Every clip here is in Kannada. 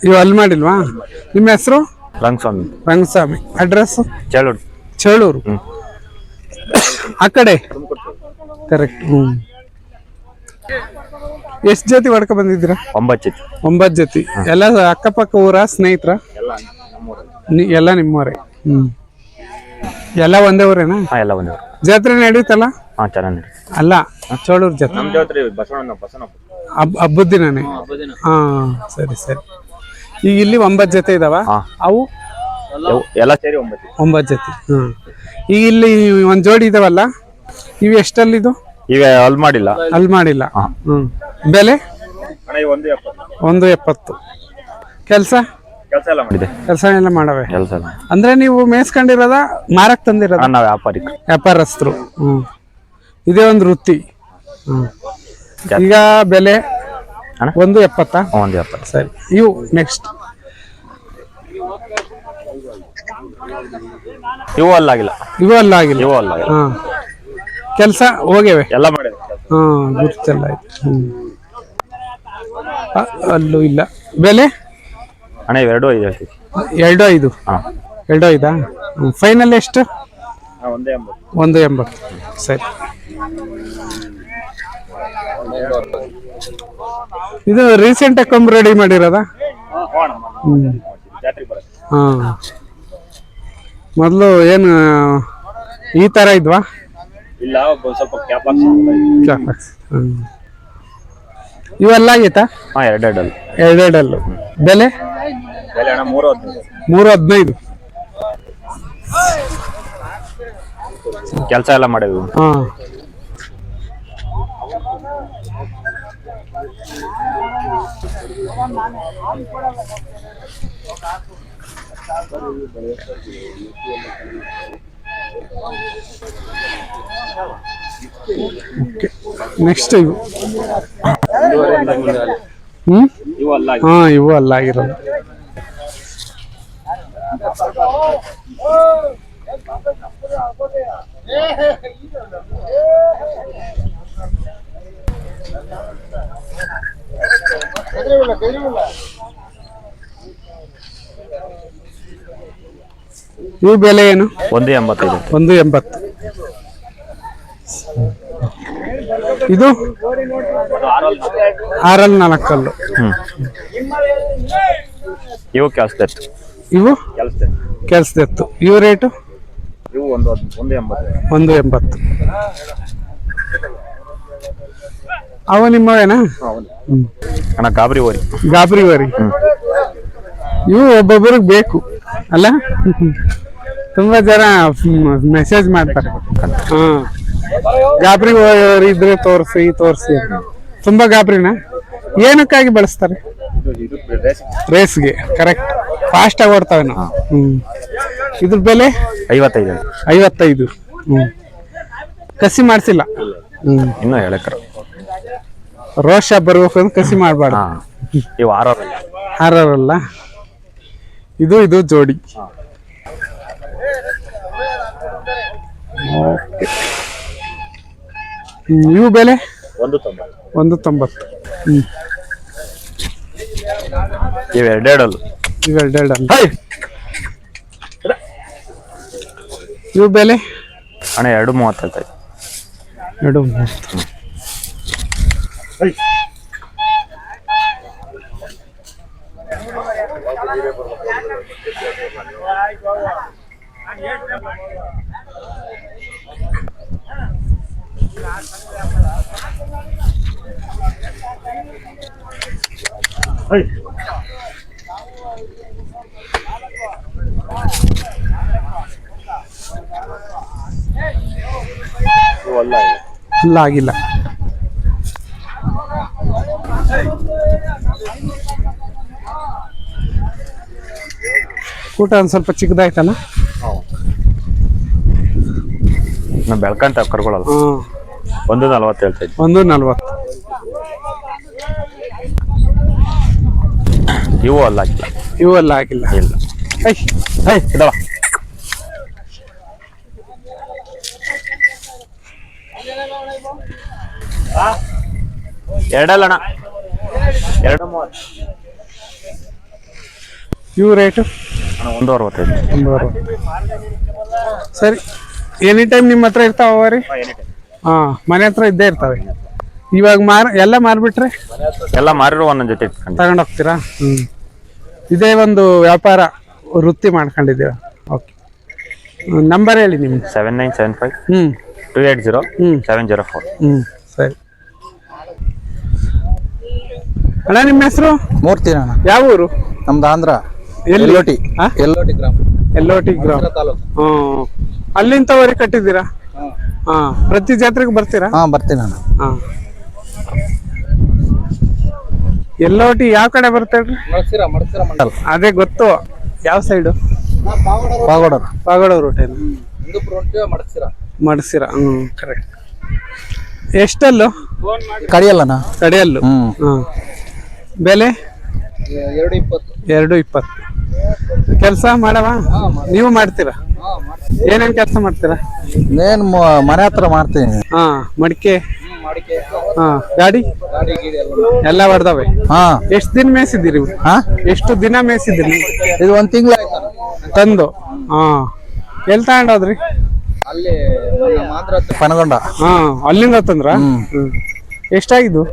ಇವು ಅಲ್ಲಿ ಮಾಡಿಲ್ವಾ? ನಿಮ್ಮ ಹೆಸರು? ರಂಗಸ್ವಾಮಿ. ರಂಗಸ್ವಾಮಿ. ಅಡ್ರೆಸ್? ಚೇಳೂರು. ಚೇಳೂರು. ಆ ಕಡೆ ಕರೆಕ್ಟ್. ಎಷ್ಟು ಜೊತೆ ಹೊಡ್ಕೊ ಬಂದಿದ್ದೀರಾ? 9 ಜೊತೆ. 9 ಜೊತೆ. ಎಲ್ಲ ಅಕ್ಕಪಕ್ಕ ಊರ ಸ್ನೇಹಿತರ? ಎಲ್ಲ ನಿಮ್ಮವರೇ. ಎಲ್ಲ ಒಂದೇ ಊರೇನಾ? ಎಲ್ಲ ಒಂದೇ ಊರು. ಜಾತ್ರೆ ನಡೀತಲ್ಲ? ಚೆನ್ನಾಗಿ. ಅಲ್ಲ ಚೋಳೂರು ಜಾತ್ರೆ ಹಬ್ಬದ ದಿನನೇ. ಹಾ ಸರಿ ಸರಿ. ಈಗ ಇಲ್ಲಿ 9 ಜೊತೆ ಇದಾವ. ಅವು ಎಲ್ಲ ಸೇರಿ 9 ಜೊತೆ. ಈಗ ಇಲ್ಲಿ ಒಂದ್ ಜೋಡಿ ಇದಾವಲ್ಲ, ಇವು ಎಷ್ಟಲ್ಲಿದು? ಈಗ ಅಲ್ಲಿ ಮಾಡಿಲ್ಲ. ಅಲ್ಲಿ ಮಾಡಿಲ್ಲ. ಬೆಲೆ 170. ಕೆಲಸ ಎಲ್ಲ ಮಾಡವೆ. ಅಂದ್ರೆ ನೀವು ಮೇಯಿಸ್ಕೊಂಡಿರೋದ ಮಾರಕ್ ತಂದಿರೋದ? ನಾವು ವ್ಯಾಪಾರಸ್ಥರು. ಇದೇ ಒಂದು ವೃತ್ತಿ. ಈಗ ಬೆಲೆ 170. 170. ಸರಿ. ಇವು ನೆಕ್ಸ್ಟ್ ಇವು ಅಲ್ಲಾಗಿಲ್ಲ. ಕೆಲಸ ಹೋಗ್ಯವೆ ಎಲ್ಲ ಮಾಡಿದೆ. ಗುರ್ತಲ್ಲ ಆಯ್ತು. ಅಲ್ಲೂ ಇಲ್ಲ. ಬೆಲೆ ಅಣ್ಣ 2.5. 2.5. 2.5. ಫೈನಲ್ ಎಷ್ಟು? 180. ಸರಿ. ಇದು ರೀಸೆಂಟ್ ಆಗಿ ಕೊಂಬ್ ರೆಡಿ ಮಾಡಿರೋದ? ಮೊದಲು ಏನು ಈ ತರ ಇದ್ವಾ? ಇವೆಲ್ಲ ಆಗೈತಾ? 2.2. ಬೆಲೆ 315. ಕೆಲಸ ಎಲ್ಲ ಮಾಡಿದ್ವಿ. ನೆಕ್ಸ್ಟ್ ಇವು ಇವು ಅಲ್ಲ ಆಗಿರೋದು. ಇವು ಬೆಲೆ ಏನು? 185. 180. ಇದು 6-4. ಇವು ಕೆಲಸದೆತ್ತು. ಇವು ಕೆಲಸದೆತ್ತು. ಇವು ರೇಟು? 180. ಅವು ನಿಮ್ಮವೇನಾ? ಗಾಬರಿ ವರಿ. ಇವು ಒಬ್ಬೊಬ್ಬರಿಗೆ ಬೇಕು ಅಲ್ಲ? ತುಂಬಾ ಜನ ಮೆಸೇಜ್ ಮಾಡ್ತಾರೆ. ಗಾಬರಿ ಇದ್ರೆ ತೋರಿಸಿ. ತುಂಬಾ ಗಾಬರಿನ ಏನಕ್ಕಾಗಿ ಬಳಸ್ತಾರೆ? ರೇಸ್ಗೆ. ಕರೆಕ್ಟ್. ಫಾಸ್ಟ್ ಆಗಿ ಓಡ್ತಾವೆ. ಇದ್ರ ಬೆಲೆ 55. ಕಸಿ ಮಾಡ್ಸಿಲ್ಲ ಇನ್ನು ಹೇಳಕ್ರ. ರೋಷ ಬರ್ಬೇಕು ಅಂತ ಕಸಿ ಮಾಡ್ಬಾರ್ದು. ಹಾರಲ್ಲ. ಇದು ಜೋಡಿ. ಇವು ಬೆಲೆ 190. ಇವು 2.2. ಇವು ಬೆಲೆ ಅಣ್ಣ 2.30. 2.30. ಅಲ್ಲ ಆಗಿಲ್ಲ. ಊಟ ಒಂದ್ ಸ್ವಲ್ಪ ಚಿಕ್ಕದಾಯ್ತಲ್ಲ. ಬೆಳ್ಕಂತ ಕರ್ಕೊಳ್ಳಲ್ಲ. 1.40 ಹೇಳ್ತಾ ಇದ್ದೆ. 1.40. ಇವು ಅಲ್ಲ ಆಗಿಲ್ಲ. ಇಲ್ಲ. ಇದಾವ. ಎರಡಲ್ಲಣ್ಣ. 2:30. ಇವು ರೇಟು ಅಣ್ಣ 1:65. ಸರಿ, ಎನಿ ಟೈಮ್ ನಿಮ್ಮ ಹತ್ರ ಇರ್ತಾವ ಅವರಿ? ಹಾಂ, ಮನೆ ಹತ್ರ ಇದ್ದೇ ಇರ್ತವೆ. ಇವಾಗ ಎಲ್ಲ ಮಾರ್ಬಿಟ್ರೆ ಎಲ್ಲ ಮಾರಿರೋ ಒಂದೊಂದು ಜೊತೆ ಇಟ್ಕೊಂಡು ತಗೊಂಡೋಗ್ತೀರಾ? ಇದೇ ಒಂದು ವ್ಯಾಪಾರ ವೃತ್ತಿ ಮಾಡ್ಕೊಂಡಿದ್ದೀರಾ? ಓಕೆ, ನಂಬರ್ ಹೇಳಿ ನಿಮ್ಗೆ. 7975 280 704. ಸರಿ ಅಣ್ಣ. ನಿಮ್ಮ ಹೆಸರು? ಮೂರ್ತಿ ಅಣ್ಣ. ಯಾವ ಊರು? ನಮ್ದು ಆಂಧ್ರ. ಎಲ್ಲೋಟಿ ಗ್ರಾಮ. ಎಲ್ಲೋಟಿ ಗ್ರಾಮ. ಅಲ್ಲಿಂದ ಕಟ್ಟಿದ್ದೀರಾ? ಪ್ರತಿ ಜಾತ್ರೆಗೆ ಬರ್ತೀರಾ? ಬರ್ತೀನಿ ಅಣ್ಣ. ಎಲ್ಲೋಟಿ ಯಾವ ಕಡೆ ಬರ್ತೇಳ್ರಿ? ಮಂಡಲ್. ಅದೇ ಗೊತ್ತು. ಯಾವ ಸೈಡು? Pagoda root. ಮಡಸಿರ. ಕರೆಕ್ಟ್. ಎಷ್ಟಲ್ಲು? ಕಡಿಯಲ್ಲಣ್ಣ. ಕಡೆಯಲ್ಲು. ಬೆಲೆ 220. ಕೆಲಸ ಮಾಡವ? ನೀವು ಮಾಡ್ತೀರಾ? ಏನೇನ್ ಕೆಲಸ ಮಾಡ್ತೀರಾ? ನೇನ್ ಮನೆ ಹತ್ರ ಮಾಡ್ತೀನಿ. ಮಡಿಕೆ. ಗಾಡಿ ಎಲ್ಲ ಹೊಡ್ದವೆ. ಎಷ್ಟು ದಿನ ಮೇಯಿಸಿದ್ದೀರಿ? ಎಷ್ಟು ದಿನ ಮೇಯಿಸಿದ್ದೀರಿ? ಇದು 1 ತಿಂಗಳ ತಂದು. ಎಲ್ಲಿ ತಗೊಂಡೋದ್ರಿ? ಪನಗೊಂಡ. ಅಲ್ಲಿಂದ ತಂದ್ರ? ಎಷ್ಟಾಗಿದ್ದು?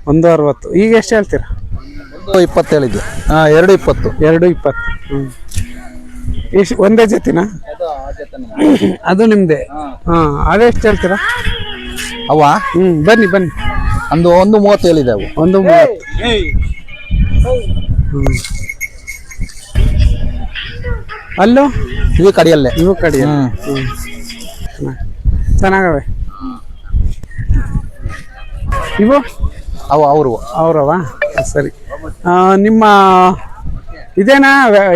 160. ಈಗ ಎಷ್ಟು ಹೇಳ್ತೀರಾ? 20 ಹೇಳಿದ್ದೆ. 220. 220. ಎಷ್ಟು ಒಂದೇ ಜೊತೆನ? ಅದು ನಿಮ್ದೆ? ಅದೆಷ್ಟು ಹೇಳ್ತೀರಾ? ಅವ ಬನ್ನಿ. ಅಂದು 130 ಹೇಳಿದೆ ಅವು. 130. ಅಲ್ಲೂ ಇವು ಕಡಿಯಲ್ಲೇ. ಇವು ಕಡೆ ಚೆನ್ನಾಗವೆ ಇವು. ಅವ್ರವ. ಸರಿ. ನಿಮ್ಮ ಇದೇನಾ?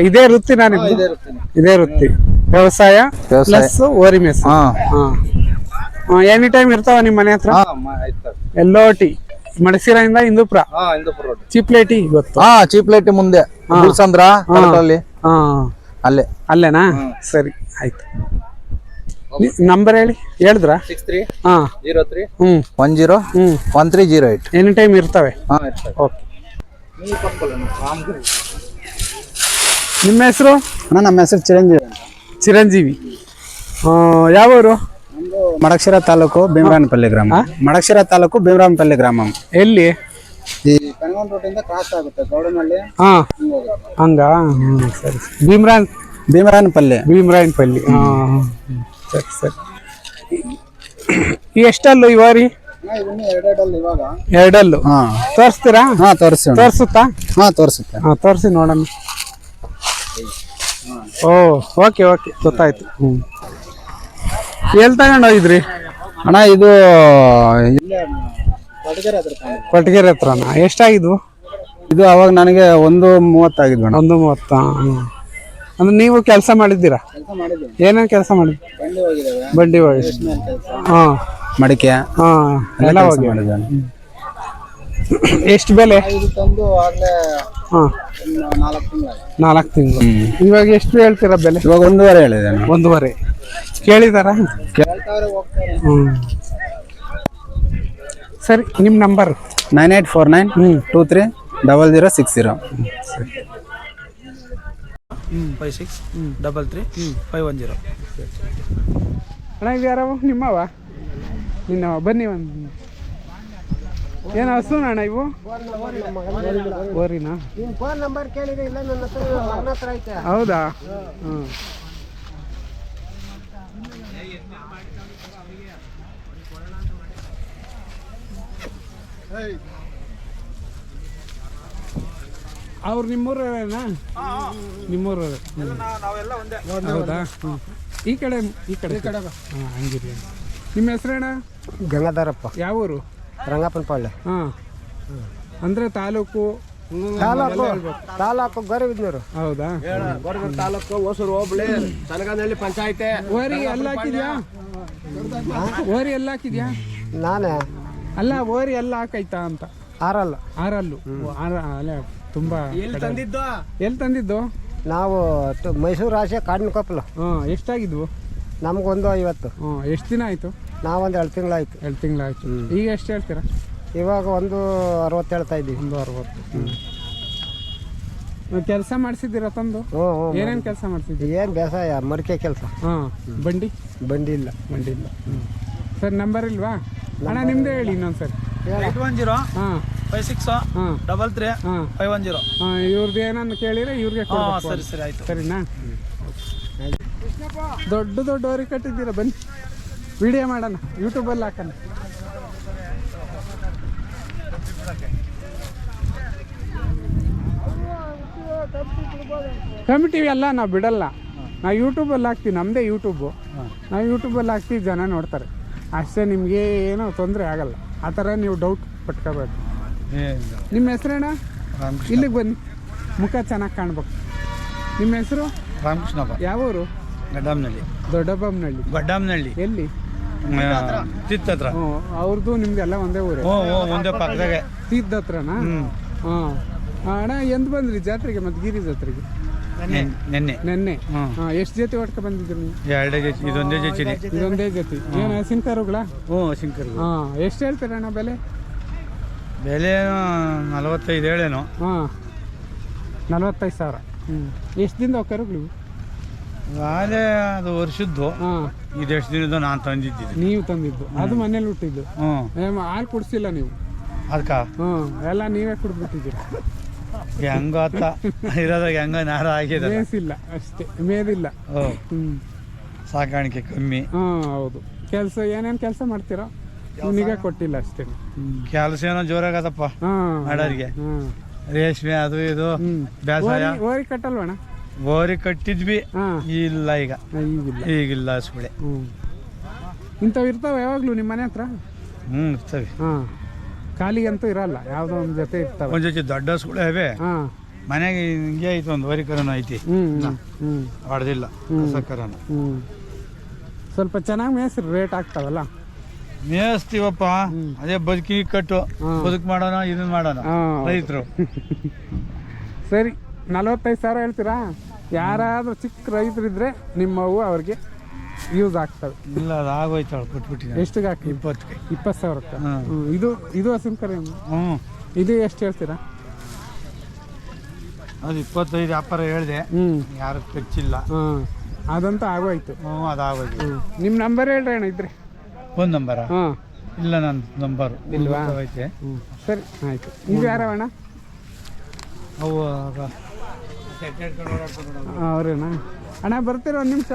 ಇದೇ ವೃತ್ತಿನಾ ನಿಮ್ದು? ಇದೇ ವೃತ್ತಿ. ವ್ಯವಸಾಯ ಪ್ಲಸ್ ಓರಿ ಮೇಸ್. ಎನಿ ಟೈಮ್ ಇರ್ತಾವ ನಿಮ್ಮ ಮನೆ ಹತ್ರ? ಎಲ್ಲೋಟಿ ಮಡಸಿರಿಂದ ಇಂದೂಪುರ. ಚಿಪ್ಲೇಟಿ ಗೊತ್ತು? ಚೀಪ್ಲೇಟಿ ಮುಂದೆ ಗುಲ್ಸಂದ್ರ ಅಲ್ಲೇನಾ? ಸರಿ, ಆಯ್ತು. ನಂಬರ್ ಹೇಳಿದ್ರ? 101308. ಎನಿ ಟೈಮ್ ಇರ್ತವೆ. ಓಕೆ. ನಿಮ್ಮ ಹೆಸರು? ನಮ್ಮ ಹೆಸರು ಚಿರಂಜೀವಿ. ಯಾವೂರು? ಮಡಕ್ಷಿರ ತಾಲೂಕು ಭೀಮರಾಯನಪಲ್ಲಿ ಗ್ರಾಮ. ಗ್ರಾಮ. ಎಲ್ಲಿ? ಈ ಪೆನಗೊಂಡ ರೋಡಿಂದ ಕ್ರಾಸ್ ಆಗುತ್ತೆ ಗೌಡನಹಳ್ಳಿ. ಹಂಗ. ಸರಿ. ಭೀಮರಾಯನಪಲ್ಲಿ. ಸರಿ. ಎಷ್ಟಲ್ಲು ಇವಾರಿ? ಎರಡಲ್ಲು. ತೋರಿಸ್ತೀರಾ? ತೋರಿಸುತ್ತಾ? ತೋರಿಸಿ ನೋಡೋಣ. ಓಕೆ. ಗೊತ್ತಾಯ್ತು. ಎಲ್ಲಿ ತಗೊಂಡೋಗಿದ್ರಿ ಅಣ್ಣ? ಇದು ಕೊಟ್ಟಿಗೆರೆ ಹತ್ರನ? ಎಷ್ಟಾಗಿದ್ವು? ಇದು ಅವಾಗ ನನಗೆ 130 ಆಗಿದ್ವು. 130. ಅಂದ್ರೆ ನೀವು ಕೆಲಸ ಮಾಡಿದ್ದೀರಾ? ಏನೇನು ಕೆಲಸ ಮಾಡಿದ್ರಿ? ಬಂಡಿ ಹೋಗಿ. ಮಡಿಕೆ ಎಲ್ಲ ಹೋಗಿ. ಎಷ್ಟು ಬೆಲೆ? 4 ತಿಂಗಳು. ಇವಾಗ ಎಷ್ಟು ಹೇಳ್ತೀರಾ ಬೆಲೆ? ಇವಾಗ 1.5 ಹೇಳಿದೆ. 1.5 ಕೇಳಿದಾರ? ಸರಿ, ನಿಮ್ಮ ನಂಬರ್? 9849230060. 56333510. ಅಣ್ಣ, ಇದು ಯಾರವ? ನಿಮ್ಮವ? ನಿನ್ನವ? ಬನ್ನಿ. ಏನು ಹಸುನ ಅಣ್ಣ ಇವು? ಓರಿನಾ? ಹೌದಾ? ಅವ್ರು ನಿಮ್ಮೂರವ್ರೇನಾ? ನಿಮ್ಮೂರವ್ರೆ. ಹೌದಾ? ಈ ಕಡೆ ಹಂಗಿರಿ. ನಿಮ್ಮ ಹೆಸರೇನ? ಗಂಗಾಧರಪ್ಪ. ಯಾವ ಊರು? ರಂಗಪ್ಪನಪಾಳ್ಯ. ಅಂದ್ರೆ ತಾಲೂಕು ಗೌರಿಬಿದನೂರು. ಹೌದಾ? ತಾಲೂಕು ಹೊಸೂರು ಹೋಬಳಿ ತನಗಾನಹಳ್ಳಿ ಪಂಚಾಯತಿ. ಓರಿ ಎಲ್ಲ ಹಾಕಿದ್ಯಾ? ನಾನೇ ಅಲ್ಲ, ಓರಿ ಎಲ್ಲ ಹಾಕೈತಾ ಅಂತ. ಆರಲ್ಲು. ಅಲ್ಲ, ತುಂಬಾ. ಎಲ್ಲಿ ತಂದಿದ್ದು? ನಾವು ಮೈಸೂರು ರಾಶಿ ಕಾಡಿನ ಕೊಪ್ಪಲು. ಎಷ್ಟಾಗಿದ್ವು? ನಮ್ಗೊಂದು 50. ಎಷ್ಟು ದಿನ ಆಯ್ತು? ನಾವೊಂದು 2 ತಿಂಗಳಾಯ್ತು. 2 ತಿಂಗಳಾಯ್ತು. ಈಗ ಎಷ್ಟು ಹೇಳ್ತೀರಾ? ಇವಾಗ 1.60 ಹೇಳ್ತಾ ಇದ್ದೀವಿ. 1.60. ಕೆಲಸ ಮಾಡಿಸಿದ್ದೀರಾ ತಂದು? ಹ್ಞೂ ಹ್ಞೂ. ಏನೇನು ಕೆಲಸ ಮಾಡಿಸಿದ್ದೀರಿ? ಏನು ಬೇಸಾಯ ಮಡಿಕೆ ಕೆಲಸ. ಹಾಂ. ಬಂಡಿ ಇಲ್ಲ. ಸರ್ ನಂಬರ್ ಇಲ್ವಾ ಅಣ್ಣ? ನಿಮ್ಮದೇ ಹೇಳಿ ಇನ್ನೊಂದು ಸರಿ. 810 ಹಾಂ 56 ಹಾಂ 33 ಹಾಂ 510. ಹಾಂ ಇವ್ರದ್ದು ಏನನ್ನ ಕೇಳಿದ್ರೆ ಇವ್ರಿಗೆ ಕೊಡ್ಬೇಕು. ಸರಿ ಆಯ್ತು. ಸರಿನಾ? ದೊಡ್ಡ ಹೋರಿ ಕಟ್ಟಿದ್ದೀರಾ, ಬನ್ನಿ ವಿಡಿಯೋ ಮಾಡೋಣ, ಯೂಟ್ಯೂಬಲ್ಲಿ ಹಾಕೋಣ. ಕಮಿಟಿ ಎಲ್ಲ ನಾವು ಬಿಡಲ್ಲ, ನಾವು ಯೂಟ್ಯೂಬಲ್ಲಿ ಹಾಕ್ತೀವಿ, ನಮ್ಮದೇ ಯೂಟ್ಯೂಬು, ನಾವು ಯೂಟ್ಯೂಬಲ್ಲಿ ಹಾಕ್ತೀವಿ, ಜನ ನೋಡ್ತಾರೆ ಅಷ್ಟೇ. ನಿಮಗೆ ಏನೋ ತೊಂದರೆ ಆಗಲ್ಲ, ಆ ಥರ ನೀವು ಡೌಟ್ ಪಟ್ಕೋಬೇಡಿ. ನಿಮ್ಮ ಹೆಸರೇನ? ಇಲ್ಲಿಗೆ ಬನ್ನಿ, ಮುಖ ಚೆನ್ನಾಗಿ ಕಾಣ್ಬೇಕು. ನಿಮ್ಮ ಹೆಸರು? ರಾಮಕೃಷ್ಣಪ್ಪ. ಯಾವೂರು? ಗಡ್ಡಾಮ್ನಳ್ಳಿ. ದೊಡ್ಡಬೊಮ್ಮನಹಳ್ಳಿ. ಗಡ್ಡಾಮ್ನಳ್ಳಿ ಎಲ್ಲಿ? ತಿತ್ತ ಹತ್ರ. ಅವ್ರದ್ದು ನಿಮ್ದು ಎಲ್ಲ ಒಂದೇ ಊರೇ? ಒಂದೇ ಪಕ್ಕದಾಗೆ. ತೀರ್ಥ ಹತ್ರನಾ? ಹಾಂ. ಅಣ್ಣ ಎಂದು ಬಂದ್ರಿ ಜಾತ್ರೆಗೆ? ಮತ್ತು ಗಿರಿ ಜಾತ್ರೆಗೆ ನೆನ್ನೆ. ಎಷ್ಟು ಜೊತೆ ಹೊಡ್ಕೊ ಬಂದಿದ್ರಿ ನೀವು? 2 ಜೊತೆ. ಇದೊಂದೇ ಜೊತೆ. ಇದೊಂದೇ ಜೊತೆ. ಏನು ಹಸಿನ ಕರುಗಳ? ಸಿಂಕರ್. ಹಾಂ. ಎಷ್ಟು ಹೇಳ್ತೀರಣ್ಣ ಬೆಲೆ? ಬೆಲೆ 45 ಹೇಳೇನು. ಹಾಂ 45,000. ಎಷ್ಟು ದಿನದ ಕರುಗಳು? ಅದೇ ಅದು ವರ್ಷದ್ದು. ಹಾಂ. ಇದೆಷ್ಟು ದಿನದ ನಾನು ತಂದಿದ್ದೀನಿ. ನೀವು ತಂದಿದ್ದು? ಅದು ಮನೇಲಿ ಹುಟ್ಟಿದ್ದು? ಹಾಲು ಕುಡಿಸಿಲ್ಲ ನೀವು? ಅದಕ್ಕ ಎಲ್ಲ ನೀವೇ ಕುಡಿದ್ಬಿಟ್ಟಿದ್ದೀರಿ. ಹೆಂಗತ್ತ ಇರೋದಾಗ ಹೆಂಗ ನಾರ ಆಗಿದೆ. ಮೇಸಿಲ್ಲ ಅಷ್ಟೇ, ಮೇದಿಲ್ಲ. ಸಾಕಾಣಿಕೆ ಕಮ್ಮಿ. ಹೌದು. ಕೆಲಸ ಏನೇನು ಕೆಲಸ ಮಾಡ್ತೀರಾ? ನಿಮಗೆ ಕೊಟ್ಟಿಲ್ಲ ಅಷ್ಟೇ. ಕೆಲಸ ಏನೋ ಜೋರಾಗದಪ್ಪ ಮಾಡೋರಿಗೆ. ರೇಷ್ಮೆ ಅದು ಇದು ಬೇಸಾಯ. ಓರಿ ಕಟ್ಟಲ್ವಣ? ಓರಿ ಕಟ್ಟಿದ್ವಿ, ಇಲ್ಲ ಈಗಿಲ್ಲ ಸುಳೆ. ಇಂಥವು ಇರ್ತಾವ ಯಾವಾಗ್ಲೂ ನಿಮ್ಮ ಮನೆ ಹತ್ರ? ಇರ್ತವೆ. ಖಾಲಿ ಅಂತೂ ಇರಲ್ಲ, ಯಾವ್ದೋ ಒಂದ್ ಜೊತೆ ಇರ್ತಾವ. ಒಂದ್ ಜೊತೆ ದೊಡ್ಡ ಸುಳೆ ಅವೇ ಮನೆಗೆ. ಹಿಂಗೆ ಐತಿ, ಒಂದು ಓರಿ ಕರನು ಐತಿ, ಹೊಡೆದಿಲ್ಲ ಕರನ. ಸ್ವಲ್ಪ ಚೆನ್ನಾಗಿ ಮೇಸ್ರಿ, ರೇಟ್ ಆಗ್ತಾವಲ್ಲ. ಮೇಯಿಸ್ತೀವಪ್ಪ, ಅದೇ ಬದುಕಿ ಕಟ್ಟು ಬದುಕು ಮಾಡೋಣ, ಇದನ್ನ ಮಾಡೋಣ ರೈತರು. ಸರಿ, 45,000 ಹೇಳ್ತೀರಾ? ಯಾರಾದ್ರೂ ಚಿಕ್ಕ ರೈತರಿದ್ರೆ ನಿಮ್ಮವು ಅವ್ರಿಗೆ ಯೂಸ್ ಆಗ್ತವೆ. ಇಲ್ಲ, ಅದು ಆಗೋಯ್ತಾಳ ಕೊಟ್ಬಿಟ್ಟಿನಿ. ಎಷ್ಟಿಗೆ ಹಾಕಿ? 20,000. ಇದು ಹಸಿನ ಕರೆ. ಇದು ಎಷ್ಟು ಹೇಳ್ತೀರಾ? ಅದು 25 ವ್ಯಾಪಾರ ಹೇಳಿದೆ, ಯಾರು ಖರ್ಚಿಲ್ಲ. ಅದಂತೂ ಆಗೋಯ್ತು. ಅದಾಗೋಯ್ತು. ನಿಮ್ಮ ನಂಬರ್ ಹೇಳ್ರಿ ಅಣ್ಣ ಇದ್ರೆ. Phone number? ಇಲ್ಲ, ನನ್ನ ನಂಬರ್ ಇಲ್ವಾ? ಐತೆ. ಸರಿ ಆಯ್ತು. ನೀವು ಯಾರವಣ್ಣ? ಅವು ಅವ್ರೇನಾ? ಅಣ್ಣ ಬರ್ತೀರ ಒಂದು ನಿಮಿಷ?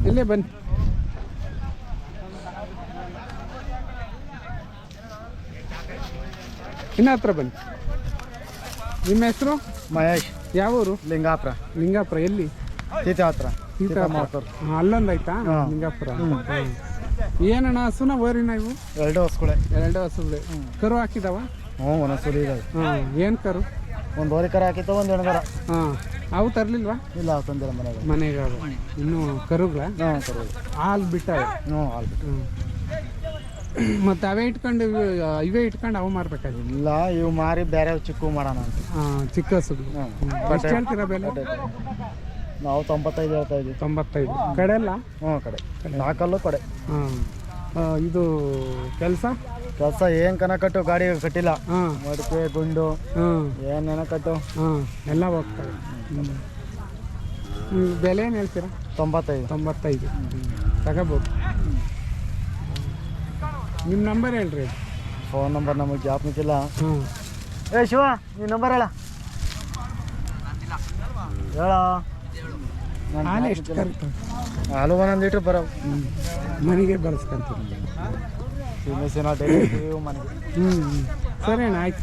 ಇಲ್ಲೇ ಬನ್ನಿ. ಇನ್ನ ಹತ್ರ ಬನ್ನಿ. ನಿಮ್ಮ ಹೆಸರು? ಮಹೇಶ್. ಯಾವ ಊರು? ಲಿಂಗಾಪುರ. ಎಲ್ಲಿ? ತೀತ ಹತ್ರ. ಅಲ್ಲೊಂದಾಯ್ತಾ ಲಿಂಗಾಪುರ? ಏನಣ್ಣ, ಹಸುನ ಓರಿನ ಇವು? 2 ಹಸುಗಳೇ. 2 ಹಸುಗಳೇ. ಕರು ಹಾಕಿದಾವ? ಒಂದೊಂದು ಸುಳಿ ಇದಾವೆ. ಏನು ಕರು? ಒಂದು ಓರಿ ಕರ ಹಾಕಿತ್ತು, ಒಂದು ಹೆಣ್ಗರ. ಅವು ತರ್ಲಿಲ್ವಾ? ಇಲ್ಲ, ತಂದಿಲ್ಲ ಮನೆಗೆ. ಇನ್ನು ಕರುಗಳ? ಹಾಲು ಬಿಟ್ಟಾವೆ? ಹಾಲು ಬಿಟ್ಟು. ಮತ್ತೆ ಅವೇ ಇಟ್ಕೊಂಡು ಇವೇ ಇಟ್ಕೊಂಡು ಅವು ಮಾರ್ಬೇಕಾಗಿ? ಇಲ್ಲ, ಇವು ಮಾರಿ ಬೇರೆ ಚಿಕ್ಕ ಮಾಡೋಣ ಅಂತ. ಚಿಕ್ಕ ಹಸುಗಳು. ಎಷ್ಟು ಹೇಳ್ತೀರಾ ಬೆಲೆ? ನಾವು 95 ಹೇಳ್ತಾ ಇದ್ದೀವಿ. 95 ಕಡೆ ಅಲ್ಲ? ಕಡೆ 4 ಕಡೆ. ಇದು ಕೆಲಸ ಏನು ಕನ ಕಟ್ಟು, ಗಾಡಿ ಕಟ್ಟಿಲ್ಲ. ಮಡಿಕೆ ಗುಂಡು ಏನೇನ ಕಟ್ಟು ಎಲ್ಲ ಹೋಗ್ತವೆ. ಬೆಲೆ ಏನು ಹೇಳ್ತೀರಾ? 95 ತಗೋಬೋದು. ನಿಮ್ಮ ನಂಬರ್ ಹೇಳ್ರಿ. ಫೋನ್ ನಂಬರ್ ನಮಗೆ ಜ್ಞಾಪನಿಕ್ಕಿಲ್ಲ. ಶಿವ, ನಿಮ್ಮ ನಂಬರ್ ಹೇಳ. ಹಾಲು ಎಷ್ಟು ಕರಿತ? ಹಾಲು 1 ಲೀಟ್ರ್ ಬರೋವು. ಮನೆಗೆ ಬಳಸ್ಕೊಂತೀವಿ. ಮನೆಗೆ. ಸರಿ ಅಣ್ಣ, ಆಯ್ತು.